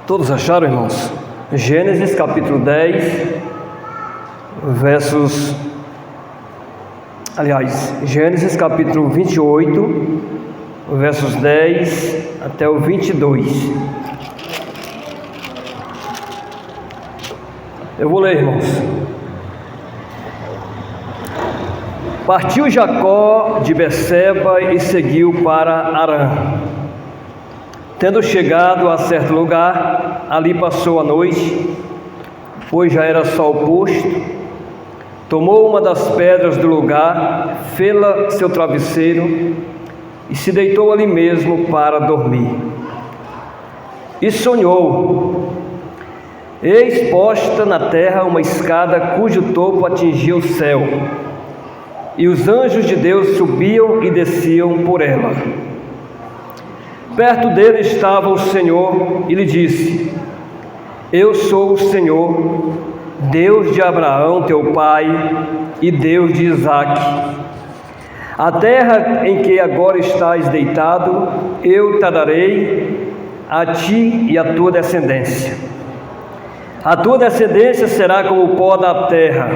Todos acharam, irmãos? Gênesis capítulo 10, Gênesis capítulo 28, versos 10 até o 22. Eu vou ler, irmãos. Partiu Jacó de Berseba e seguiu para Harã. Tendo chegado a certo lugar, ali passou a noite, pois já era sol posto. Tomou uma das pedras do lugar, fê-la seu travesseiro e se deitou ali mesmo para dormir. E sonhou: eis posta na terra uma escada cujo topo atingia o céu, e os anjos de Deus subiam e desciam por ela. Perto dele estava o Senhor e lhe disse: eu sou o Senhor, Deus de Abraão teu pai e Deus de Isaque. A terra em que agora estás deitado, eu te darei a ti e a tua descendência. A tua descendência será como o pó da terra.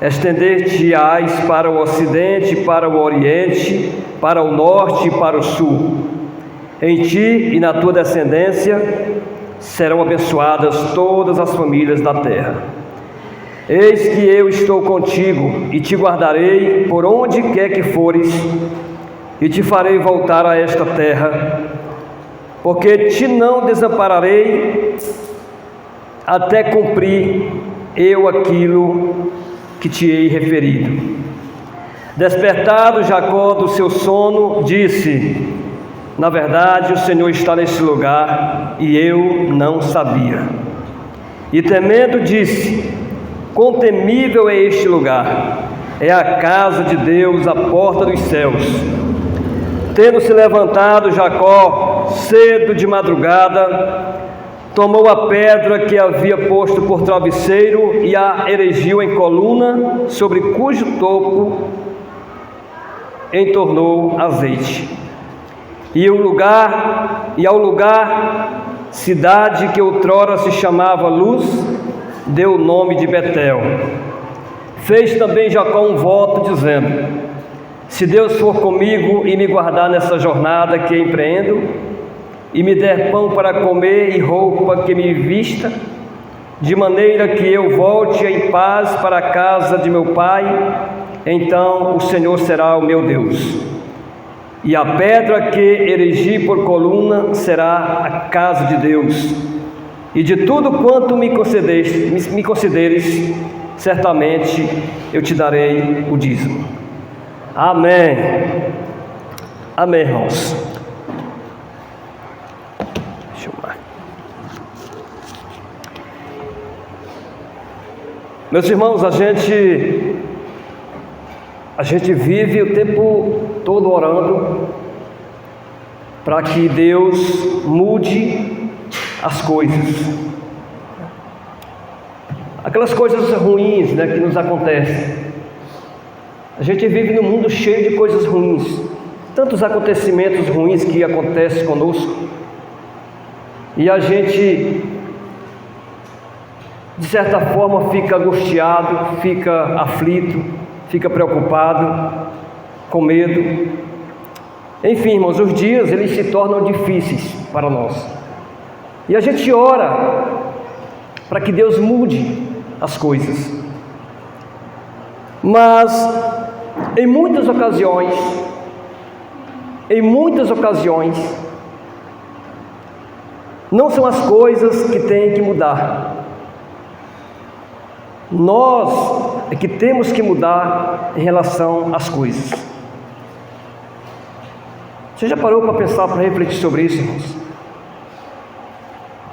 Estender-te-ás para o ocidente, para o oriente, para o norte e para o sul. Em ti e na tua descendência serão abençoadas todas as famílias da terra. Eis que eu estou contigo e te guardarei por onde quer que fores, e te farei voltar a esta terra, porque te não desampararei até cumprir eu aquilo que te hei referido. Despertado Jacó do seu sono, disse: na verdade, o Senhor está neste lugar e eu não sabia. E temendo disse: quão temível é este lugar! É a casa de Deus, a porta dos céus. Tendo se levantado Jacó cedo de madrugada, tomou a pedra que havia posto por travesseiro e a erigiu em coluna, sobre cujo topo entornou azeite. E ao lugar, cidade que outrora se chamava Luz, deu o nome de Betel. Fez também Jacó um voto, dizendo: se Deus for comigo e me guardar nessa jornada que empreendo, e me der pão para comer e roupa que me vista, de maneira que eu volte em paz para a casa de meu pai, então o Senhor será o meu Deus. E a pedra que erigi por coluna será a casa de Deus. E de tudo quanto me concederes, certamente eu te darei o dízimo. Amém. Amém, irmãos. Deixa eu marcar. Meus irmãos, a gente vive o tempo todo orando para que Deus mude as coisas. Aquelas coisas ruins, que nos acontecem. A gente vive num mundo cheio de coisas ruins. Tantos acontecimentos ruins que acontecem conosco. E a gente, de certa forma, fica angustiado, fica aflito, fica preocupado, com medo. Enfim, irmãos, os dias eles se tornam difíceis para nós. E a gente ora para que Deus mude as coisas. Mas em muitas ocasiões, não são as coisas que têm que mudar. Nós é que temos que mudar em relação às coisas. Você já parou para pensar, para refletir sobre isso, irmãos?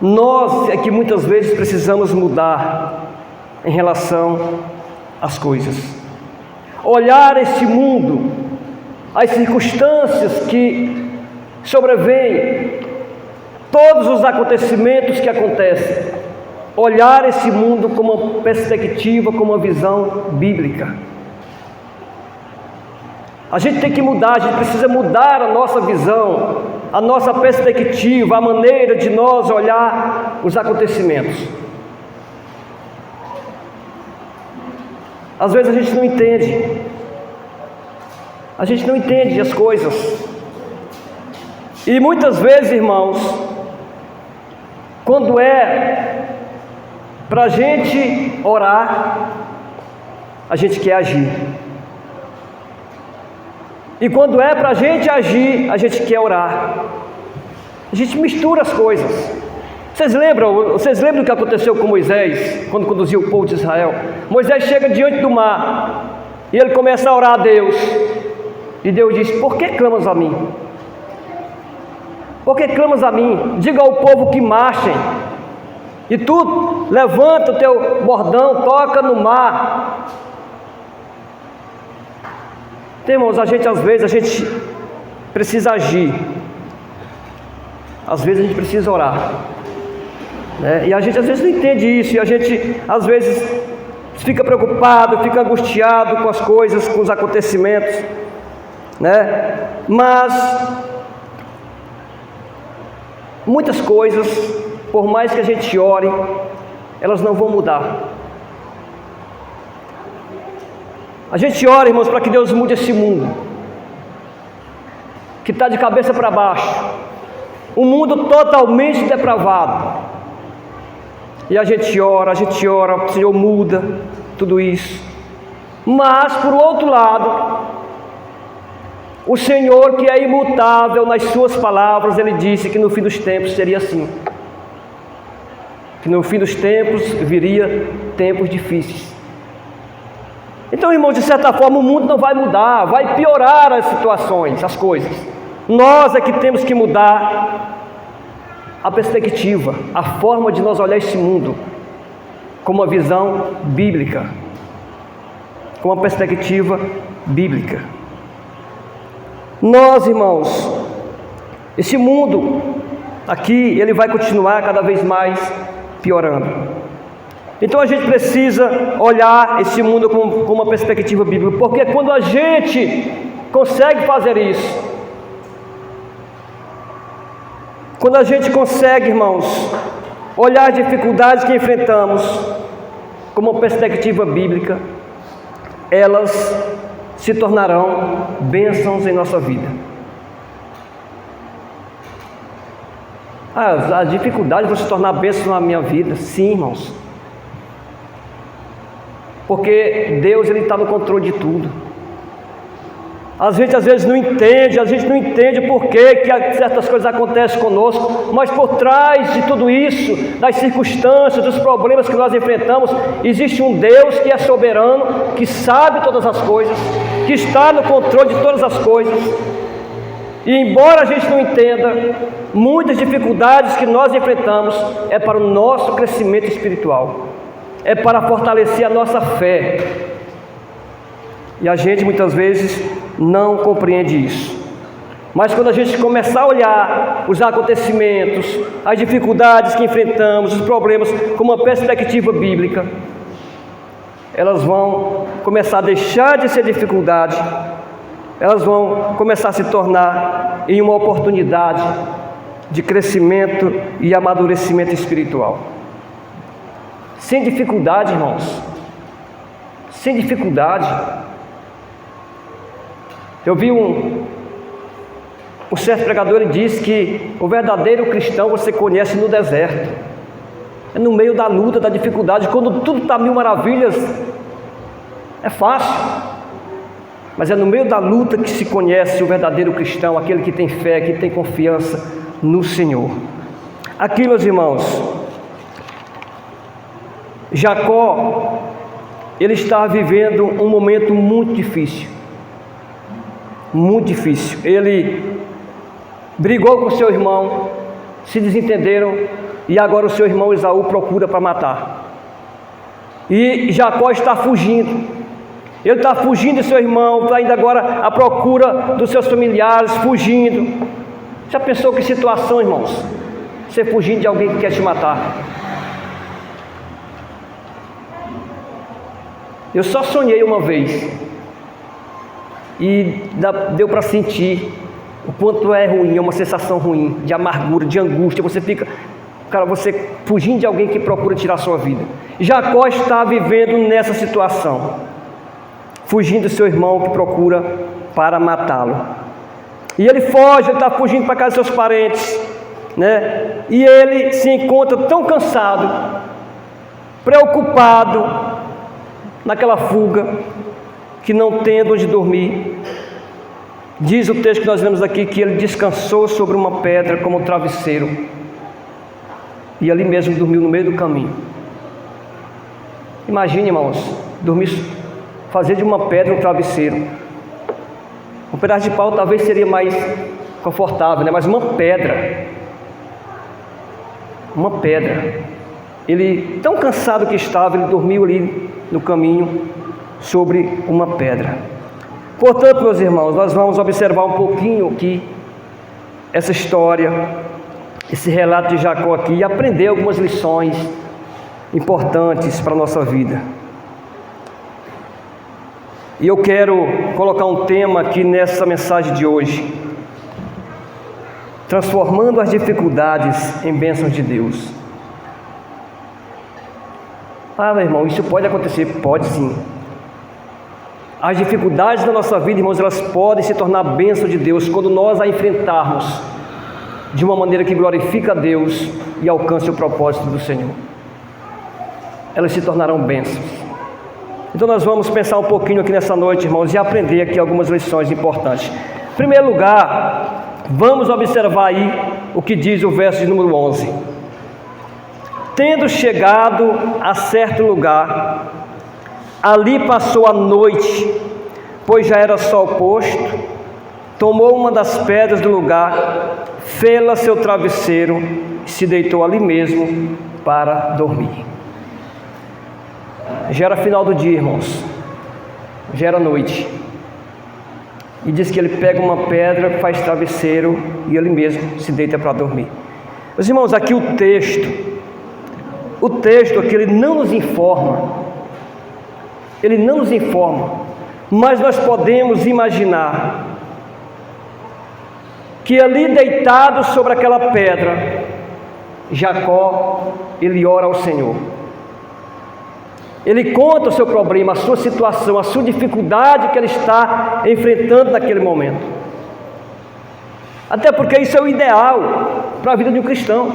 Nós é que muitas vezes precisamos mudar em relação às coisas. Olhar esse mundo, as circunstâncias que sobrevêm, todos os acontecimentos que acontecem. Olhar esse mundo com uma perspectiva, com uma visão bíblica. A gente tem que mudar, a gente precisa mudar a nossa visão a nossa perspectiva, a maneira de nós olhar os acontecimentos. Às vezes a gente não entende. A gente não entende as coisas. E muitas vezes, irmãos, quando é para a gente orar, a gente quer agir. E quando é para a gente agir, a gente quer orar. A gente mistura as coisas. Vocês lembram do que aconteceu com Moisés, quando conduziu o povo de Israel? Moisés chega diante do mar, e ele começa a orar a Deus. E Deus diz: por que clamas a mim? Por que clamas a mim? Diga ao povo que marchem. E tu levanta o teu bordão, toca no mar. Irmãos, às vezes a gente precisa agir. Às vezes a gente precisa orar. E a gente às vezes não entende isso. E a gente às vezes fica preocupado, fica angustiado com as coisas, com os acontecimentos. Mas muitas coisas, por mais que a gente ore, elas não vão mudar. A gente ora, irmãos, para que Deus mude esse mundo que está de cabeça para baixo, um mundo totalmente depravado. E a gente ora, o Senhor muda tudo isso. Mas, por outro lado, o Senhor, que é imutável nas suas palavras, Ele disse que no fim dos tempos seria assim. Que no fim dos tempos viria tempos difíceis. Então, irmãos, de certa forma o mundo não vai mudar, vai piorar as situações, as coisas. Nós é que temos que mudar a perspectiva, a forma de nós olhar esse mundo com uma visão bíblica, com uma perspectiva bíblica. Nós, irmãos, esse mundo aqui, ele vai continuar cada vez mais piorando. Então a gente precisa olhar esse mundo com uma perspectiva bíblica, porque quando a gente consegue fazer isso, quando a gente consegue, irmãos, olhar as dificuldades que enfrentamos com uma perspectiva bíblica, elas se tornarão bênçãos em nossa vida. As dificuldades vão se tornar bênçãos na minha vida, sim, irmãos. Porque Deus, Ele está no controle de tudo. A gente às vezes não entende por que certas coisas acontecem conosco, mas por trás de tudo isso, das circunstâncias, dos problemas que nós enfrentamos, existe um Deus que é soberano, que sabe todas as coisas, que está no controle de todas as coisas. E embora a gente não entenda, muitas dificuldades que nós enfrentamos é para o nosso crescimento espiritual, é para fortalecer a nossa fé. E a gente muitas vezes não compreende isso. Mas quando a gente começar a olhar os acontecimentos, as dificuldades que enfrentamos, os problemas com uma perspectiva bíblica, elas vão começar a deixar de ser dificuldade, elas vão começar a se tornar em uma oportunidade de crescimento e amadurecimento espiritual. Sem dificuldade, irmãos, sem dificuldade. Eu vi um certo pregador, ele disse que o verdadeiro cristão você conhece no deserto, é no meio da luta, da dificuldade. Quando tudo está mil maravilhas, é fácil, mas é no meio da luta que se conhece o verdadeiro cristão, aquele que tem fé, que tem confiança no Senhor. Aqui, meus irmãos, Jacó, ele está vivendo um momento muito difícil. Muito difícil. Ele brigou com seu irmão, se desentenderam, e agora o seu irmão Esaú procura para matar. E Jacó está fugindo. Ele está fugindo de seu irmão, está indo agora à procura dos seus familiares, fugindo. Já pensou que situação, irmãos? Você fugindo de alguém que quer te matar. Eu só sonhei uma vez, e deu para sentir O quanto é ruim, é uma sensação ruim, de amargura, de angústia. Você fica, você fugindo de alguém que procura tirar a sua vida. Jacó está vivendo nessa situação, fugindo do seu irmão que procura para matá-lo. E ele foge, ele está fugindo para casa dos seus parentes, né? E ele se encontra tão cansado, preocupado naquela fuga, que não tendo onde dormir. Diz o texto que nós vemos aqui que ele descansou sobre uma pedra como travesseiro, e ali mesmo dormiu no meio do caminho. Imagine, irmãos, dormir, fazer de uma pedra um travesseiro. Um pedaço de pau talvez seria mais confortável, né? Mas uma pedra. Ele, tão cansado que estava, ele dormiu ali no caminho sobre uma pedra. Portanto, meus irmãos, nós vamos observar um pouquinho aqui essa história, esse relato de Jacó aqui, e aprender algumas lições importantes para a nossa vida. E eu quero colocar um tema aqui nessa mensagem de hoje: transformando as dificuldades em bênçãos de Deus. Meu irmão, isso pode acontecer? Pode sim. As dificuldades da nossa vida, irmãos, elas podem se tornar bênção de Deus quando nós a enfrentarmos de uma maneira que glorifica a Deus e alcance o propósito do Senhor. Elas se tornarão bênçãos. Então nós vamos pensar um pouquinho aqui nessa noite, irmãos, e aprender aqui algumas lições importantes. Em primeiro lugar, vamos observar aí o que diz o verso de número 11. Tendo chegado a certo lugar, ali passou a noite, pois já era sol posto, tomou uma das pedras do lugar, fê-la seu travesseiro e se deitou ali mesmo para dormir. Já era final do dia, irmãos, já era noite, e diz que ele pega uma pedra, faz travesseiro e ele mesmo se deita para dormir. Meus irmãos, aqui o texto aqui, ele não nos informa, mas nós podemos imaginar que ali deitado sobre aquela pedra, Jacó, ele ora ao Senhor. Ele conta o seu problema, a sua situação, a sua dificuldade que ele está enfrentando naquele momento. Até porque isso é o ideal para a vida de um cristão.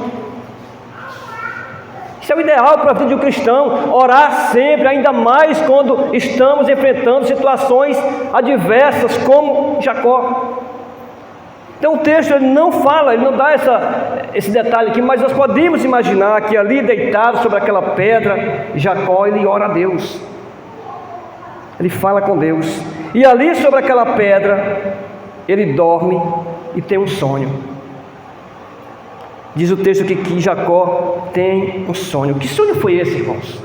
Isso é o ideal para a vida de um cristão, orar sempre, ainda mais quando estamos enfrentando situações adversas como Jacó. Então o texto ele não fala, ele não dá esse detalhe aqui, mas nós podemos imaginar que ali deitado sobre aquela pedra, Jacó, ele ora a Deus, ele fala com Deus, e ali sobre aquela pedra, ele dorme e tem um sonho. Diz o texto aqui que Jacó tem um sonho. Que sonho foi esse, irmãos?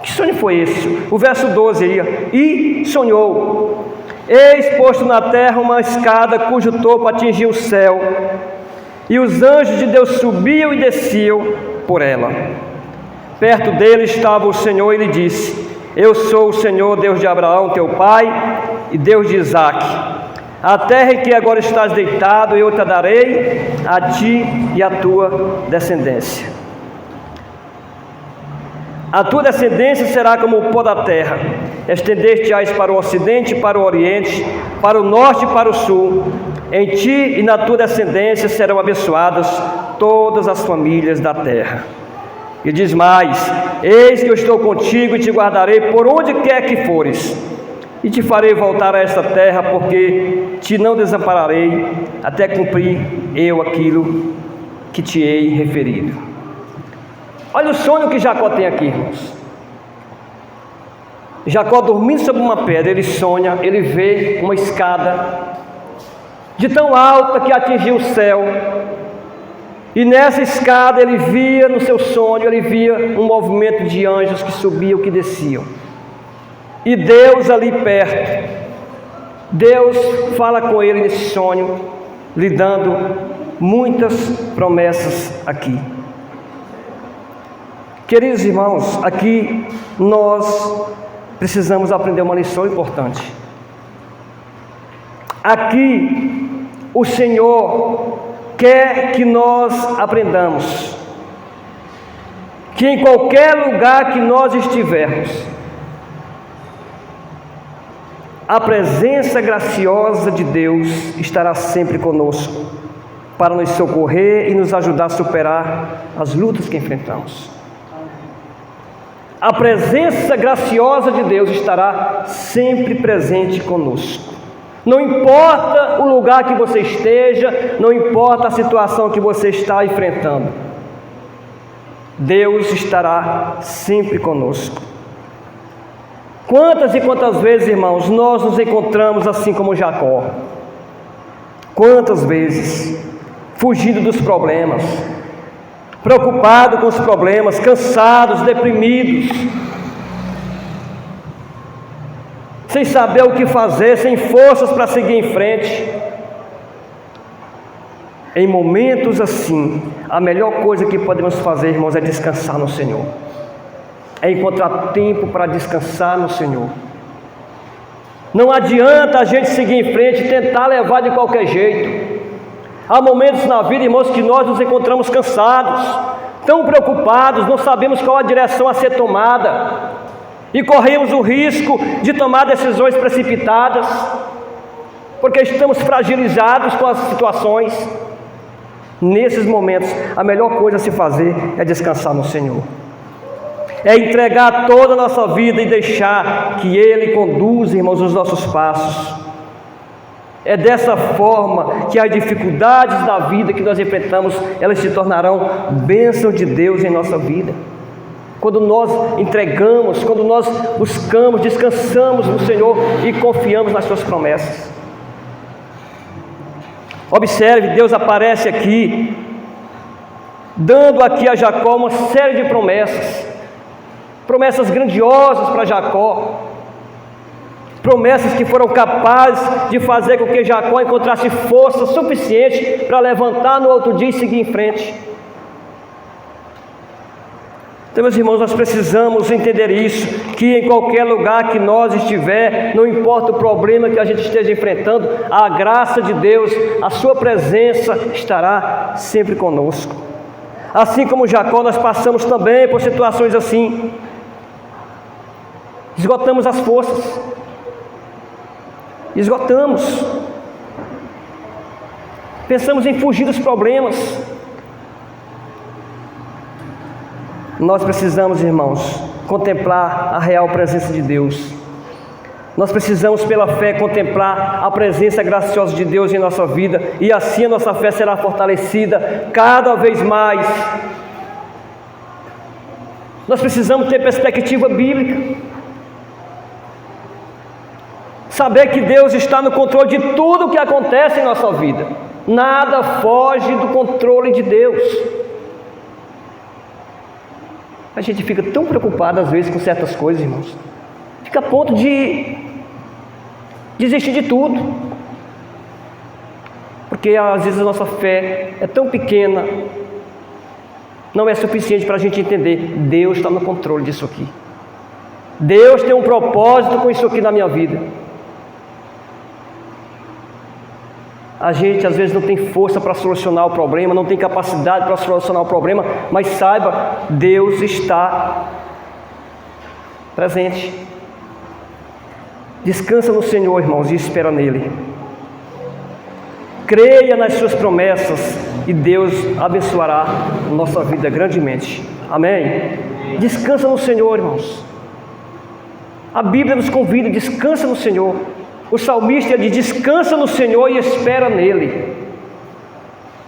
Que sonho foi esse? O verso 12 aí: e sonhou, eis posto na terra uma escada cujo topo atingia o céu, e os anjos de Deus subiam e desciam por ela. Perto dele estava o Senhor e lhe disse: eu sou o Senhor, Deus de Abraão teu pai e Deus de Isaque. A terra em que agora estás deitado, eu te a darei a ti e a tua descendência. A tua descendência será como o pó da terra, estender-te-ás para o ocidente e para o oriente, para o norte e para o sul. Em ti e na tua descendência serão abençoadas todas as famílias da terra. E diz mais: eis que eu estou contigo e te guardarei por onde quer que fores, e te farei voltar a esta terra, porque te não desampararei, até cumprir eu aquilo que te hei referido. Olha o sonho que Jacó tem aqui, irmãos. Jacó dormindo sobre uma pedra, ele sonha, ele vê uma escada de tão alta que atingiu o céu, e nessa escada ele via, no seu sonho, ele via um movimento de anjos que subiam, que desciam. E Deus ali perto, Deus fala com ele nesse sonho, lhe dando muitas promessas aqui. Queridos irmãos, aqui nós precisamos aprender uma lição importante. Aqui o Senhor quer que nós aprendamos que em qualquer lugar que nós estivermos, a presença graciosa de Deus estará sempre conosco, para nos socorrer e nos ajudar a superar as lutas que enfrentamos. A presença graciosa de Deus estará sempre presente conosco. Não importa o lugar que você esteja, não importa a situação que você está enfrentando, Deus estará sempre conosco. Quantas e quantas vezes, irmãos, nós nos encontramos assim como Jacó? Quantas vezes, fugindo dos problemas, preocupado com os problemas, cansados, deprimidos, sem saber o que fazer, sem forças para seguir em frente. Em momentos assim, a melhor coisa que podemos fazer, irmãos, é descansar no Senhor. É encontrar tempo para descansar no Senhor. Não adianta a gente seguir em frente e tentar levar de qualquer jeito. Há momentos na vida, irmãos, que nós nos encontramos cansados, tão preocupados, não sabemos qual a direção a ser tomada, e corremos o risco de tomar decisões precipitadas, porque estamos fragilizados com as situações. Nesses momentos, a melhor coisa a se fazer é descansar no Senhor. É entregar toda a nossa vida e deixar que Ele conduza, irmãos, os nossos passos. É dessa forma que as dificuldades da vida que nós enfrentamos, elas se tornarão bênção de Deus em nossa vida. Quando nós entregamos, quando nós buscamos, descansamos no Senhor e confiamos nas suas promessas. Observe, Deus aparece aqui, dando aqui a Jacó uma série de promessas grandiosas para Jacó, promessas que foram capazes de fazer com que Jacó encontrasse força suficiente para levantar no outro dia e seguir em frente. Então, meus irmãos, nós precisamos entender isso, que em qualquer lugar que nós estiver, não importa o problema que a gente esteja enfrentando, a graça de Deus, a sua presença estará sempre conosco. Assim como Jacó, nós passamos também por situações assim, esgotamos as forças, pensamos em fugir dos problemas. Nós precisamos, irmãos, contemplar a real presença de Deus. Nós precisamos, pela fé, contemplar a presença graciosa de Deus em nossa vida, e assim a nossa fé será fortalecida cada vez mais. Nós precisamos ter perspectiva bíblica, saber que Deus está no controle de tudo o que acontece em nossa vida. Nada foge do controle de Deus. A gente fica tão preocupado às vezes com certas coisas, irmãos, fica a ponto de desistir de tudo, porque às vezes a nossa fé é tão pequena, não é suficiente para a gente entender: Deus está no controle disso aqui, Deus tem um propósito com isso aqui na minha vida. A gente às vezes não tem força para solucionar o problema, não tem capacidade para solucionar o problema, mas saiba, Deus está presente. Descansa no Senhor, irmãos, e espera nele. Creia nas suas promessas e Deus abençoará a nossa vida grandemente. Amém? Descansa no Senhor, irmãos. A Bíblia nos convida: descansa no Senhor. O salmista diz: descansa no Senhor e espera nele.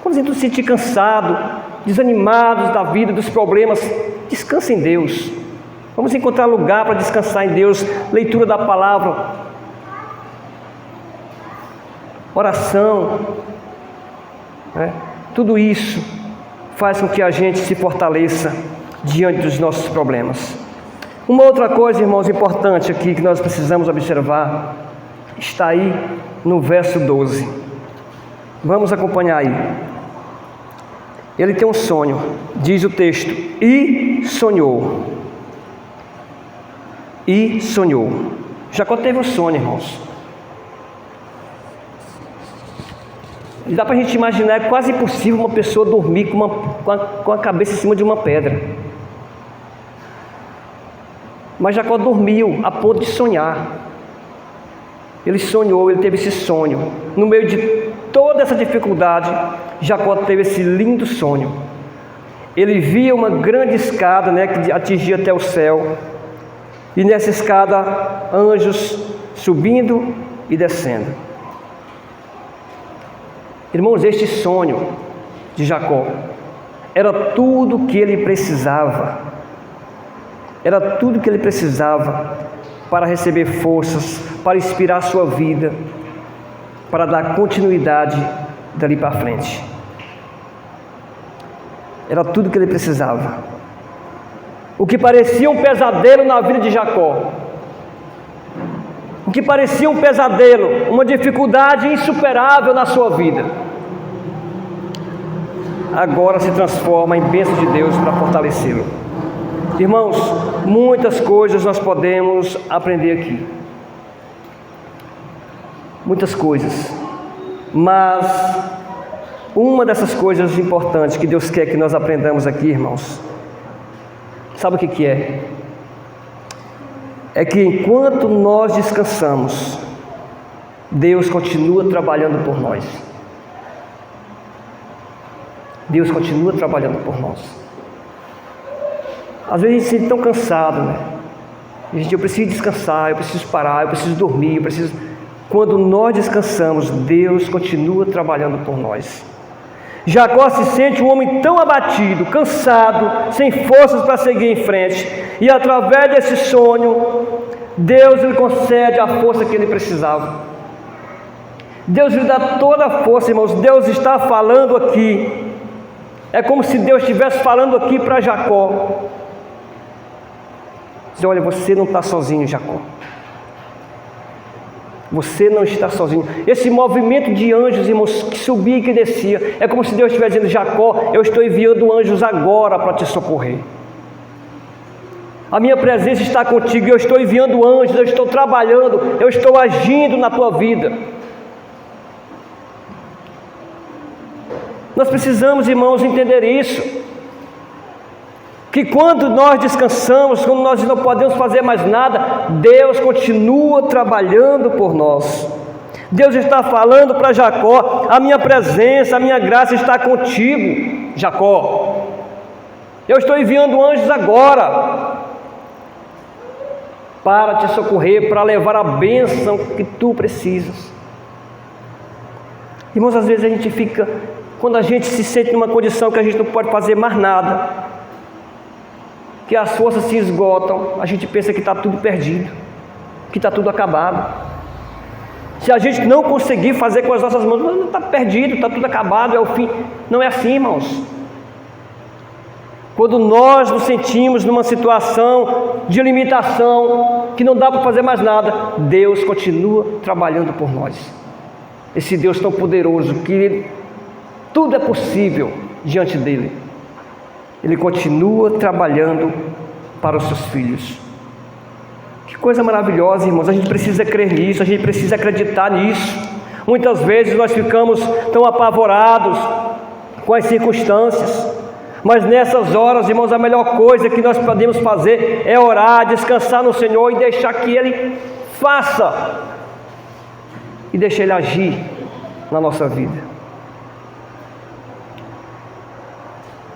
Quando a gente se sentir cansado, desanimados da vida, dos problemas, descansa em Deus. Vamos encontrar lugar para descansar em Deus. Leitura da palavra, oração, tudo isso faz com que a gente se fortaleça diante dos nossos problemas. Uma outra coisa, irmãos, importante aqui que nós precisamos observar está aí no verso 12. Vamos acompanhar aí. Ele tem um sonho, diz o texto: e sonhou. E sonhou. Jacó teve um sonho, irmãos. E dá para a gente imaginar, é quase impossível uma pessoa dormir com a cabeça em cima de uma pedra. Mas Jacó dormiu a ponto de sonhar. Ele sonhou, ele teve esse sonho. No meio de toda essa dificuldade, Jacó teve esse lindo sonho. Ele via uma grande escada, que atingia até o céu. E nessa escada, anjos subindo e descendo. Irmãos, este sonho de Jacó era tudo o que ele precisava. Era tudo o que ele precisava para receber forças, para inspirar a sua vida, para dar continuidade dali para frente. Era tudo o que ele precisava. O que parecia um pesadelo na vida de Jacó, o que parecia um pesadelo, uma dificuldade insuperável na sua vida, agora se transforma em bênção de Deus para fortalecê-lo. Irmãos, muitas coisas nós podemos aprender aqui. Muitas coisas. Mas uma dessas coisas importantes que Deus quer que nós aprendamos aqui, irmãos, sabe o que é? É que enquanto nós descansamos, Deus continua trabalhando por nós. Deus continua trabalhando por nós. Às vezes a gente se sente tão cansado, eu preciso descansar, eu preciso parar, eu preciso dormir, Quando nós descansamos, Deus continua trabalhando por nós. Jacó se sente um homem tão abatido, cansado, sem forças para seguir em frente. E através desse sonho, Deus lhe concede a força que ele precisava. Deus lhe dá toda a força, irmãos. Deus está falando aqui. É como se Deus estivesse falando aqui para Jacó. Diz: olha, você não está sozinho, Jacó. Você não está sozinho. Esse movimento de anjos, irmãos, que subia e que descia, é como se Deus estivesse dizendo: Jacó, eu estou enviando anjos agora para te socorrer. A minha presença está contigo, eu estou enviando anjos, eu estou trabalhando, eu estou agindo na tua vida. Nós precisamos, irmãos, entender isso. Que quando nós descansamos, quando nós não podemos fazer mais nada, Deus continua trabalhando por nós. Deus está falando para Jacó: a minha presença, a minha graça está contigo, Jacó. Eu estou enviando anjos agora para te socorrer, para levar a bênção que tu precisas. Irmãos, às vezes a gente fica, quando a gente se sente numa condição que a gente não pode fazer mais nada, que as forças se esgotam, a gente pensa que está tudo perdido, que está tudo acabado. Se a gente não conseguir fazer com as nossas mãos, está perdido, está tudo acabado, é o fim. Não é assim, irmãos. Quando nós nos sentimos numa situação de limitação, que não dá para fazer mais nada, Deus continua trabalhando por nós. Esse Deus tão poderoso, que tudo é possível diante dele. Ele continua trabalhando para os seus filhos. Que coisa maravilhosa, irmãos. A gente precisa crer nisso, a gente precisa acreditar nisso. Muitas vezes nós ficamos tão apavorados com as circunstâncias, mas nessas horas, irmãos, a melhor coisa que nós podemos fazer é orar, descansar no Senhor e deixar que Ele faça, e deixar Ele agir na nossa vida.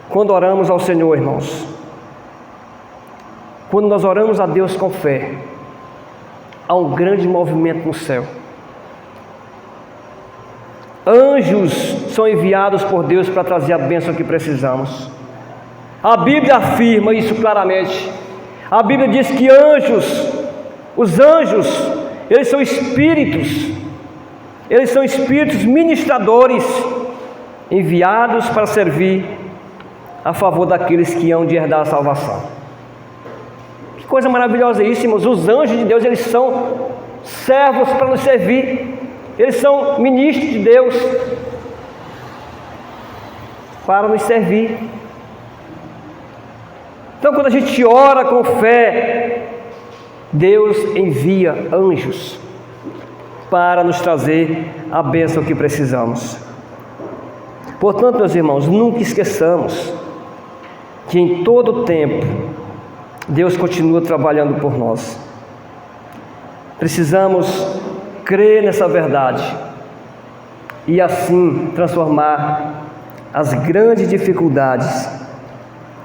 Quando oramos ao Senhor, irmãos, quando nós oramos a Deus com fé, há um grande movimento no céu. Anjos são enviados por Deus para trazer a bênção que precisamos. A Bíblia afirma isso claramente. A Bíblia diz que os anjos, eles são espíritos ministradores, enviados para servir a favor daqueles que hão de herdar a salvação. Que coisa maravilhosa isso, irmãos. Os anjos de Deus, eles são servos para nos servir. Eles são ministros de Deus para nos servir. Então, quando a gente ora com fé, Deus envia anjos para nos trazer a bênção que precisamos. Portanto, meus irmãos, nunca esqueçamos que em todo o tempo Deus continua trabalhando por nós. Precisamos crer nessa verdade e assim transformar as grandes dificuldades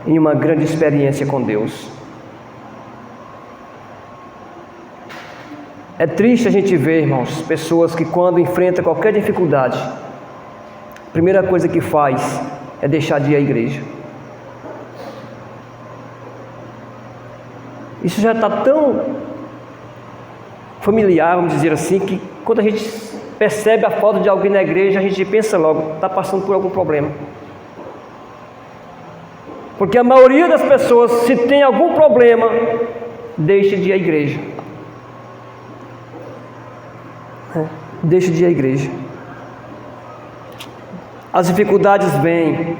em uma grande experiência com Deus. É triste a gente ver, irmãos, pessoas que quando enfrentam qualquer dificuldade, a primeira coisa que faz é deixar de ir à igreja. Isso já está tão familiar, vamos dizer assim, que quando a gente percebe a falta de alguém na igreja, a gente pensa logo, está passando por algum problema. Porque a maioria das pessoas, se tem algum problema, deixa de ir à igreja. Deixa de ir à igreja. As dificuldades vêm,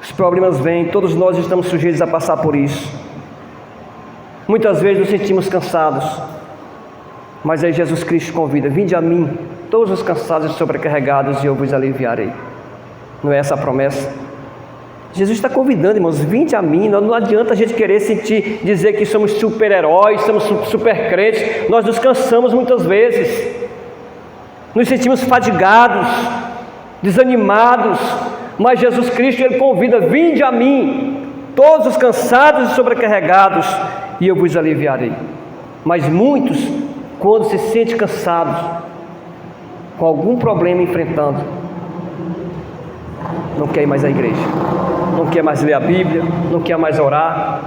os problemas vêm, todos nós estamos sujeitos a passar por isso. Muitas vezes nos sentimos cansados, mas aí Jesus Cristo convida: vinde a mim, todos os cansados e sobrecarregados, e eu vos aliviarei. Não é essa a promessa? Jesus está convidando, irmãos, vinde a mim. Não adianta a gente querer dizer que somos super-heróis, somos super crentes. Nós nos cansamos muitas vezes, nos sentimos fadigados, desanimados, mas Jesus Cristo, Ele convida: vinde a mim, todos os cansados e sobrecarregados, e eu vos aliviarei. Mas muitos, quando se sentem cansados, com algum problema enfrentando, não quer ir mais à igreja, não quer mais ler a Bíblia, não quer mais orar.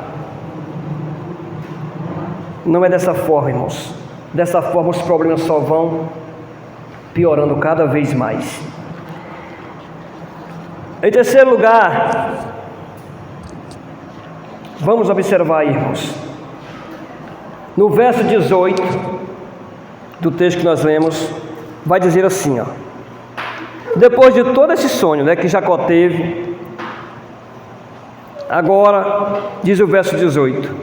Não é dessa forma, irmãos. Dessa forma os problemas só vão piorando cada vez mais. Em terceiro lugar, vamos observar, irmãos, no verso 18 do texto que nós lemos, vai dizer assim, depois de todo esse sonho, que Jacó teve, agora diz o verso 18: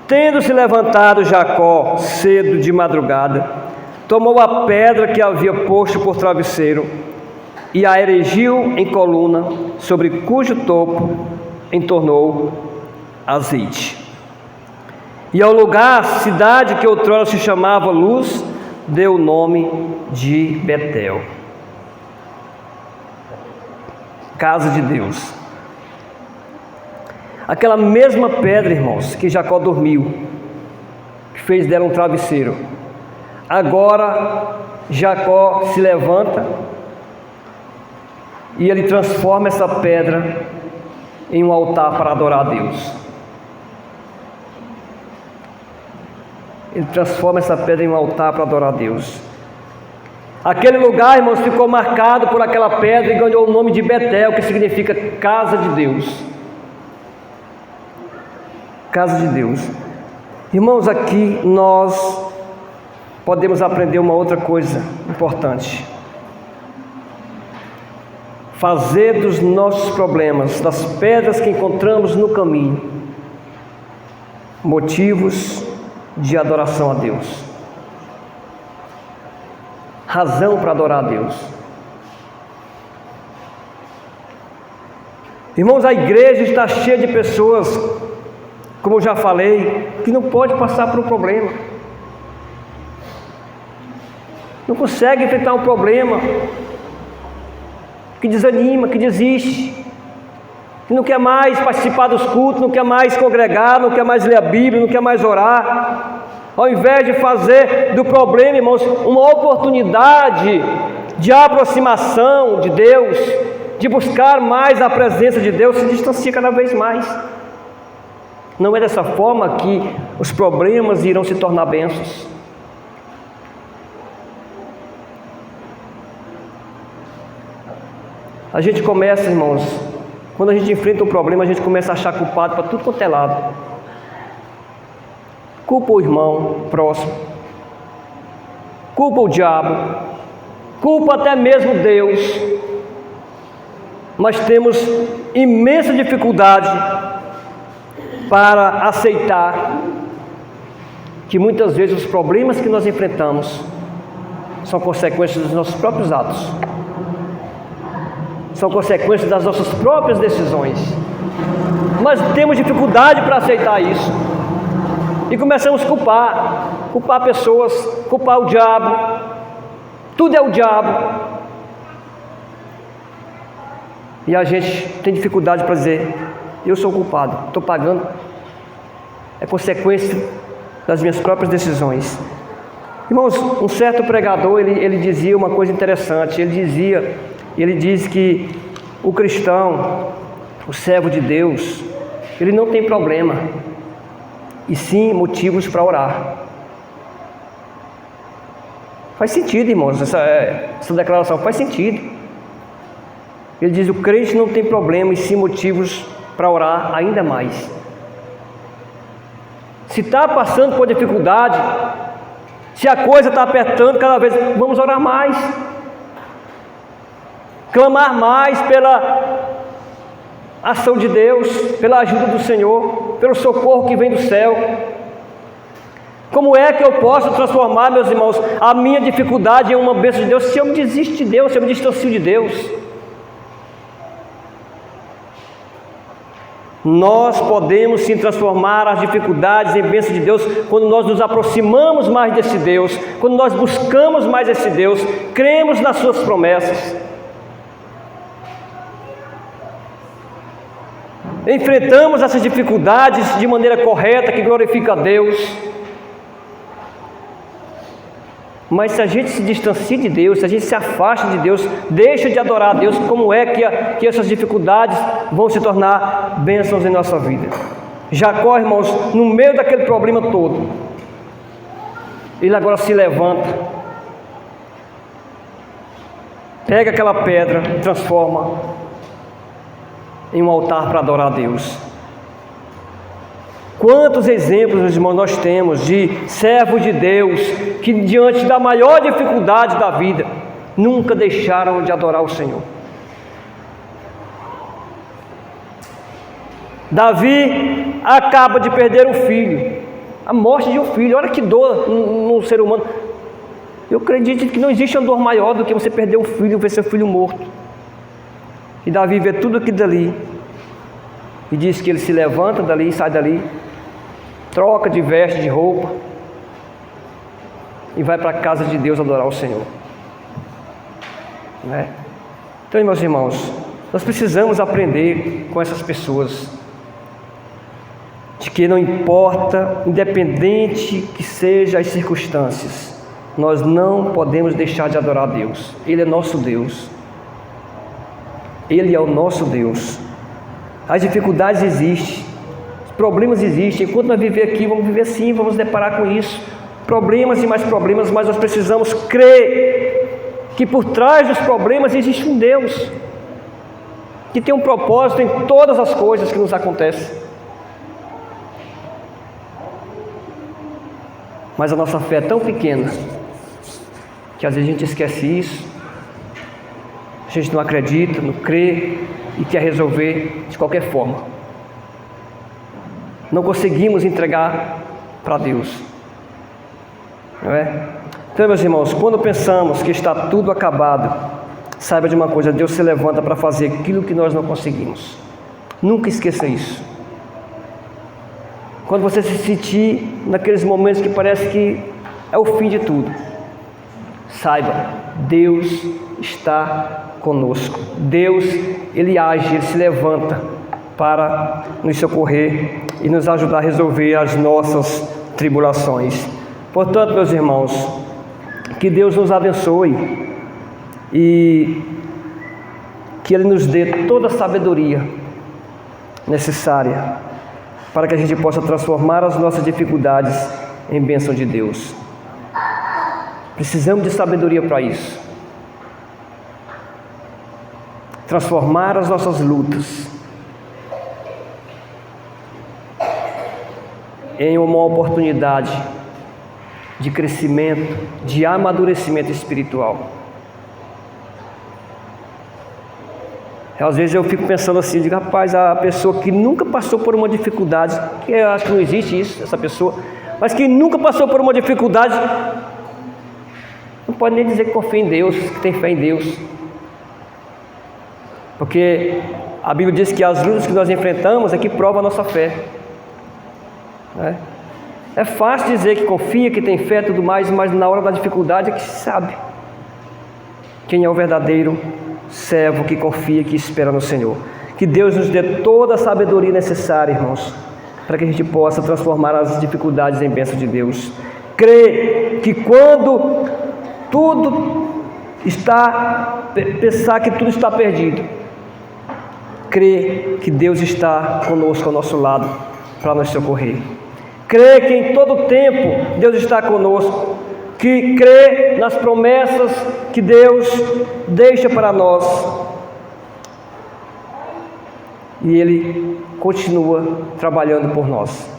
tendo se levantado Jacó cedo de madrugada, tomou a pedra que havia posto por travesseiro e a erigiu em coluna, sobre cujo topo entornou azeite. E ao lugar, cidade que outrora se chamava Luz, deu o nome de Betel, casa de Deus. Aquela mesma pedra, irmãos, que Jacó dormiu, que fez dela um travesseiro, agora Jacó se levanta e ele transforma essa pedra em um altar para adorar a Deus. Ele transforma essa pedra em um altar para adorar a Deus. Aquele lugar, irmãos, ficou marcado por aquela pedra e ganhou o nome de Betel, que significa casa de Deus. Casa de Deus. Irmãos, aqui nós podemos aprender uma outra coisa importante: fazer dos nossos problemas, das pedras que encontramos no caminho, motivos de adoração a Deus, razão para adorar a Deus. Irmãos, a igreja está cheia de pessoas, como eu já falei, que não pode passar por um problema, não consegue enfrentar um problema, que desanima, que desiste, que não quer mais participar dos cultos, não quer mais congregar, não quer mais ler a Bíblia, não quer mais orar. Ao invés de fazer do problema, irmãos, uma oportunidade de aproximação de Deus, de buscar mais a presença de Deus, se distancia cada vez mais. Não é dessa forma que os problemas irão se tornar bênçãos. A gente começa, irmãos, quando a gente enfrenta um problema, a gente começa a achar culpado para tudo quanto é lado. Culpa o irmão próximo, culpa o diabo, culpa até mesmo Deus. Mas temos imensa dificuldade para aceitar que muitas vezes os problemas que nós enfrentamos são consequências dos nossos próprios atos. são consequências das nossas próprias decisões. Mas temos dificuldade para aceitar isso. E começamos a culpar pessoas, culpar o diabo. Tudo é o diabo. E a gente tem dificuldade para dizer, eu sou culpado, estou pagando. É consequência das minhas próprias decisões. Irmãos, um certo pregador, ele dizia uma coisa interessante. Ele diz que o cristão, o servo de Deus, ele não tem problema, e sim motivos para orar. Faz sentido, irmãos, essa declaração faz sentido. Ele diz, o crente não tem problema, e sim motivos para orar ainda mais. Se está passando por dificuldade, se a coisa está apertando cada vez, vamos orar mais. Clamar mais pela ação de Deus, pela ajuda do Senhor, pelo socorro que vem do céu. Como é que eu posso transformar, meus irmãos, a minha dificuldade em uma bênção de Deus, se eu me desisto de Deus, se eu me distancio de Deus? Nós podemos sim transformar as dificuldades em bênção de Deus quando nós nos aproximamos mais desse Deus, quando nós buscamos mais esse Deus, cremos nas suas promessas. Enfrentamos essas dificuldades de maneira correta, que glorifica a Deus. Mas se a gente se distancia de Deus, se a gente se afasta de Deus, deixa de adorar a Deus, como é que essas dificuldades vão se tornar bênçãos em nossa vida? Jacó, irmãos, no meio daquele problema todo, ele agora se levanta, pega aquela pedra e transforma em um altar para adorar a Deus. Quantos exemplos, meus irmãos, nós temos de servos de Deus que diante da maior dificuldade da vida nunca deixaram de adorar o Senhor. Davi acaba de perder um filho, a morte de um filho. Olha que dor no ser humano. Eu acredito que não existe uma dor maior do que você perder um filho e ver seu filho morto. E Davi vê tudo aquilo dali e diz que ele se levanta dali, sai dali, troca de veste, de roupa e vai para a casa de Deus adorar o Senhor, né? Então, meus irmãos, nós precisamos aprender com essas pessoas de que não importa, independente que sejam as circunstâncias, nós não podemos deixar de adorar a Deus. Ele é nosso Deus, Ele é o nosso Deus. As dificuldades existem, os problemas existem. Enquanto nós vivemos aqui, vamos viver assim, vamos deparar com isso, problemas e mais problemas, mas nós precisamos crer que por trás dos problemas existe um Deus, que tem um propósito em todas as coisas que nos acontecem. Mas a nossa fé é tão pequena, que às vezes a gente esquece isso, a gente não acredita, não crê, e quer resolver de qualquer forma. Não conseguimos entregar para Deus, não é? Então, meus irmãos, quando pensamos que está tudo acabado, saiba de uma coisa: Deus se levanta para fazer aquilo que nós não conseguimos. Nunca esqueça isso. Quando você se sentir naqueles momentos que parece que é o fim de tudo, saiba, Deus está conosco. Deus, Ele age, Ele se levanta para nos socorrer e nos ajudar a resolver as nossas tribulações. Portanto, meus irmãos, que Deus nos abençoe e que Ele nos dê toda a sabedoria necessária para que a gente possa transformar as nossas dificuldades em bênção de Deus. Precisamos de sabedoria para isso. Transformar as nossas lutas em uma oportunidade de crescimento, de amadurecimento espiritual. Às vezes eu fico pensando assim, digo, rapaz, a pessoa que nunca passou por uma dificuldade, que eu acho que não existe isso, essa pessoa, mas que nunca passou por uma dificuldade, não pode nem dizer que confia em Deus, que tem fé em Deus. Porque a Bíblia diz que as lutas que nós enfrentamos é que prova a nossa fé. É fácil dizer que confia, que tem fé e tudo mais, mas na hora da dificuldade é que se sabe quem é o verdadeiro servo que confia, que espera no Senhor. Que Deus nos dê toda a sabedoria necessária, irmãos, para que a gente possa transformar as dificuldades em bênção de Deus. Crer que quando tudo está, pensar que tudo está perdido, crer que Deus está conosco ao nosso lado para nos socorrer. Crer que em todo tempo Deus está conosco, que crê nas promessas que Deus deixa para nós. E Ele continua trabalhando por nós.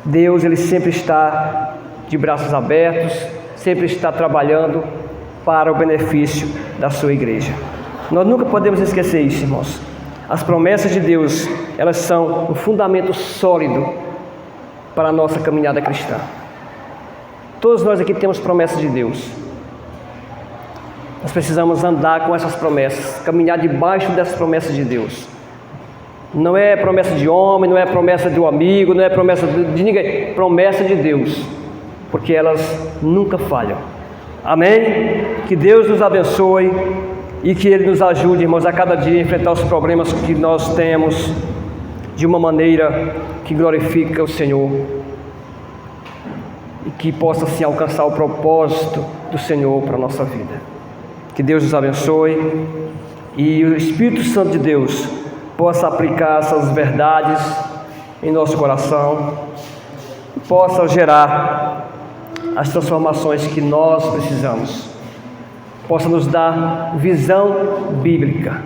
Deus, Ele sempre está de braços abertos, sempre está trabalhando para o benefício da sua igreja. Nós nunca podemos esquecer isso, irmãos. As promessas de Deus, elas são um fundamento sólido para a nossa caminhada cristã. Todos nós aqui temos promessas de Deus. Nós precisamos andar com essas promessas, caminhar debaixo dessas promessas de Deus. Não é promessa de homem, não é promessa de um amigo, não é promessa de ninguém. Promessa de Deus, porque elas nunca falham. Amém? Que Deus nos abençoe e que Ele nos ajude, irmãos, a cada dia a enfrentar os problemas que nós temos de uma maneira que glorifica o Senhor e que possa assim alcançar o propósito do Senhor para a nossa vida. Que Deus nos abençoe e o Espírito Santo de Deus possa aplicar essas verdades em nosso coração e possa gerar as transformações que nós precisamos, possa nos dar visão bíblica,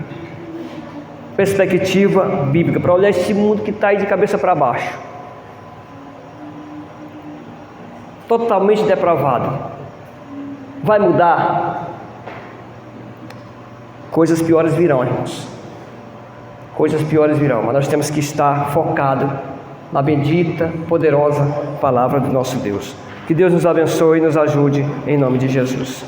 perspectiva bíblica, para olhar esse mundo que está aí de cabeça para baixo, totalmente depravado. Vai mudar? Coisas piores virão, irmãos. Coisas piores virão, mas nós temos que estar focados na bendita, poderosa palavra do nosso Deus. Que Deus nos abençoe e nos ajude, em nome de Jesus.